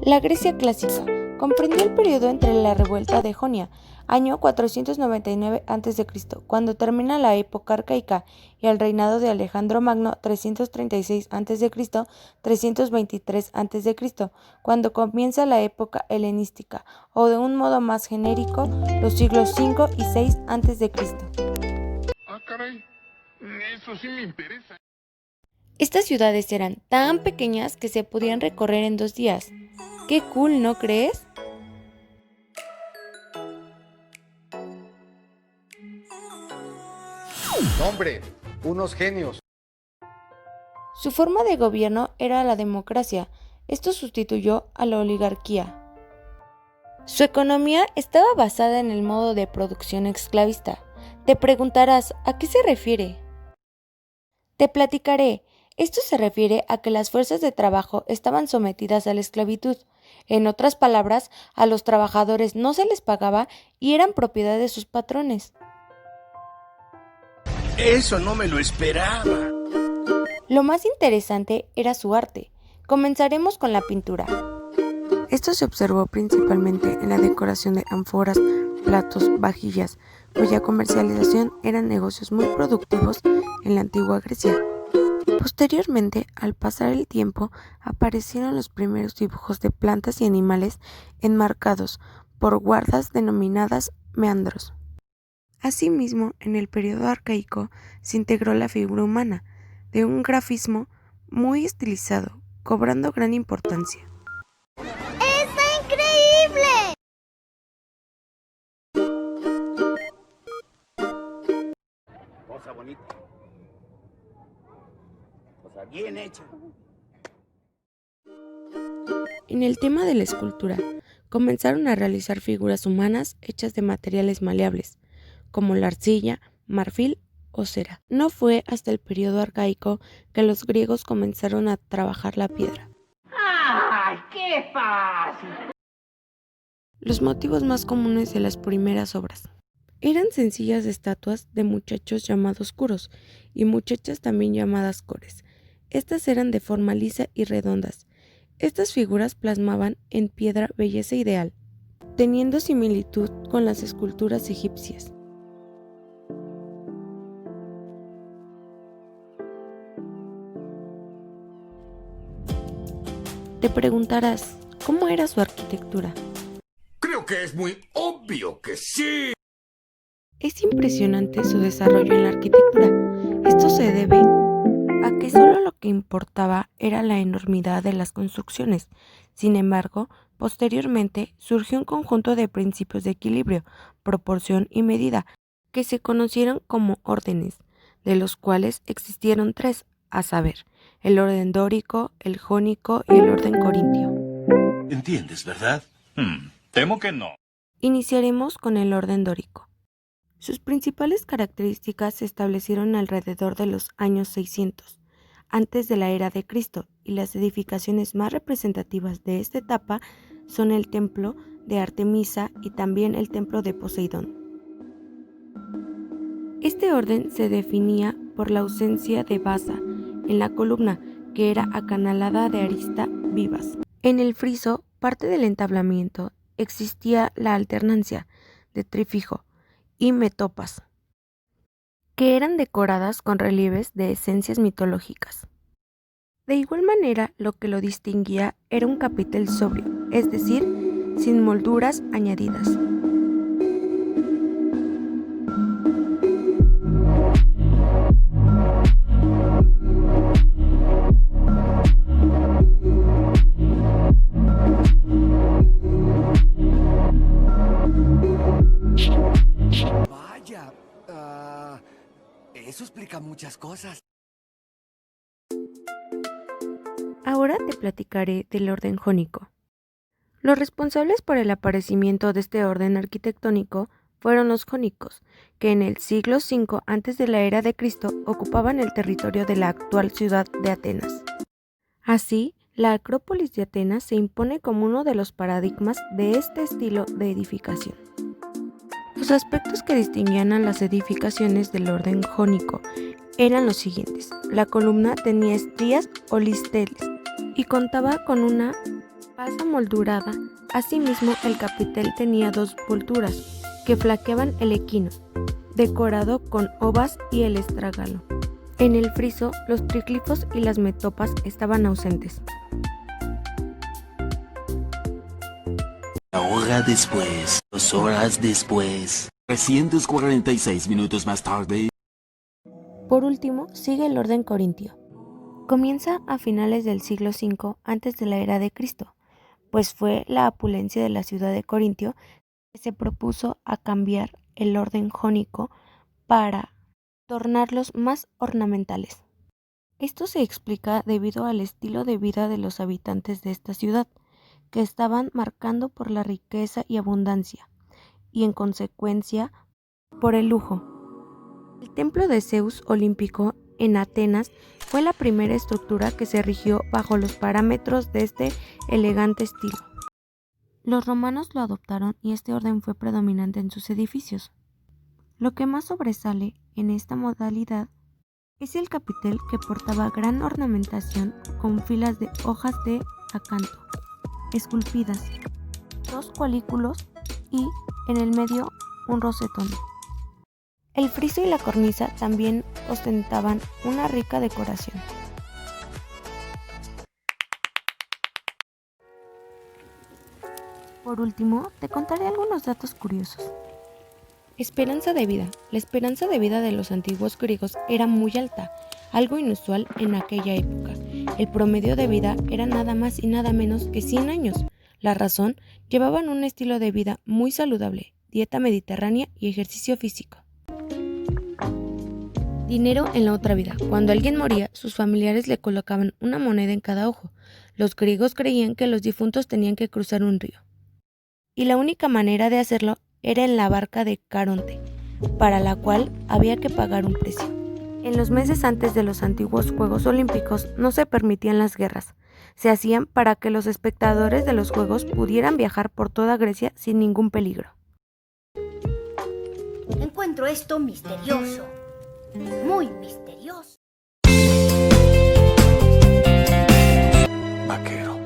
La Grecia clásica comprendió el periodo entre la revuelta de Jonia, año 499 a.C., cuando termina la época arcaica, y el reinado de Alejandro Magno, 336 a.C., 323 a.C., cuando comienza la época helenística, o de un modo más genérico, los siglos V y VI a.C. Ah, caray, eso sí me interesa. Estas ciudades eran tan pequeñas que se podían recorrer en 2 días. ¡Qué cool!, ¿no crees? ¡Hombre! ¡Unos genios! Su forma de gobierno era la democracia. Esto sustituyó a la oligarquía. Su economía estaba basada en el modo de producción esclavista. Te preguntarás, ¿a qué se refiere? Te platicaré. Esto se refiere a que las fuerzas de trabajo estaban sometidas a la esclavitud. En otras palabras, a los trabajadores no se les pagaba y eran propiedad de sus patrones. Eso no me lo esperaba. Lo más interesante era su arte. Comenzaremos con la pintura. Esto se observó principalmente en la decoración de ánforas, platos, vajillas, cuya comercialización eran negocios muy productivos en la antigua Grecia. Posteriormente, al pasar el tiempo, aparecieron los primeros dibujos de plantas y animales enmarcados por guardas denominadas meandros. Asimismo, en el periodo arcaico se integró la figura humana, de un grafismo muy estilizado, cobrando gran importancia. ¡Está increíble! Cosa bonita. Cosa bien hecha. En el tema de la escultura, comenzaron a realizar figuras humanas hechas de materiales maleables, como la arcilla, marfil o cera. No fue hasta el periodo arcaico que los griegos comenzaron a trabajar la piedra. ¡Ay, qué fácil! Los motivos más comunes de las primeras obras eran sencillas estatuas de muchachos llamados curos y muchachas también llamadas cores. Estas eran de forma lisa y redondas. Estas figuras plasmaban en piedra belleza ideal, teniendo similitud con las esculturas egipcias. Te preguntarás, ¿cómo era su arquitectura? Creo que es muy obvio que sí. Es impresionante su desarrollo en la arquitectura. Esto se debe a que solo lo que importaba era la enormidad de las construcciones. Sin embargo, posteriormente surgió un conjunto de principios de equilibrio, proporción y medida, que se conocieron como órdenes, de los cuales existieron 3, a saber, el orden dórico, el jónico y el orden corintio. ¿Entiendes, verdad? Temo que no. Iniciaremos con el orden dórico. Sus principales características se establecieron alrededor de los años 600, antes de la era de Cristo, y las edificaciones más representativas de esta etapa son el templo de Artemisa y también el templo de Poseidón. Este orden se definía por la ausencia de basa en la columna, que era acanalada de arista vivas. En el friso, parte del entablamiento, existía la alternancia de trifijo y metopas, que eran decoradas con relieves de esencias mitológicas. De igual manera, lo que lo distinguía era un capitel sobrio, es decir, sin molduras añadidas. Vaya, eso explica muchas cosas. Ahora te platicaré del orden jónico. Los responsables por el aparecimiento de este orden arquitectónico fueron los jónicos, que en el siglo V antes de la era de Cristo ocupaban el territorio de la actual ciudad de Atenas. Así, la Acrópolis de Atenas se impone como uno de los paradigmas de este estilo de edificación. Los aspectos que distinguían a las edificaciones del orden jónico eran los siguientes. La columna tenía estrías o listeles y contaba con una base moldurada. Asimismo, el capitel tenía 2 volturas que flanqueaban el equino, decorado con ovas y el estragalo. En el friso, los triglifos y las metopas estaban ausentes. Una hora después, 2 horas después, 346 minutos más tarde. Por último, sigue el orden corintio. Comienza a finales del siglo V antes de la era de Cristo, pues fue la opulencia de la ciudad de Corintio que se propuso a cambiar el orden jónico para tornarlos más ornamentales. Esto se explica debido al estilo de vida de los habitantes de esta ciudad, que estaban marcando por la riqueza y abundancia, y en consecuencia por el lujo. El templo de Zeus olímpico en Atenas fue la primera estructura que se rigió bajo los parámetros de este elegante estilo. Los romanos lo adoptaron y este orden fue predominante en sus edificios. Lo que más sobresale en esta modalidad es el capitel, que portaba gran ornamentación con filas de hojas de acanto esculpidas, 2 cuadrículos y en el medio un rosetón. El friso y la cornisa también ostentaban una rica decoración. Por último, te contaré algunos datos curiosos. Esperanza de vida. La esperanza de vida de los antiguos griegos era muy alta, algo inusual en aquella época. El promedio de vida era nada más y nada menos que 100 años. La razón, llevaban un estilo de vida muy saludable, dieta mediterránea y ejercicio físico. Dinero en la otra vida. Cuando alguien moría, sus familiares le colocaban una moneda en cada ojo. Los griegos creían que los difuntos tenían que cruzar un río, y la única manera de hacerlo era en la barca de Caronte, para la cual había que pagar un precio. En los meses antes de los antiguos Juegos Olímpicos no se permitían las guerras. Se hacían para que los espectadores de los Juegos pudieran viajar por toda Grecia sin ningún peligro. Encuentro esto misterioso. Muy misterioso. Vaquero.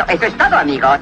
Eso es todo, amigos.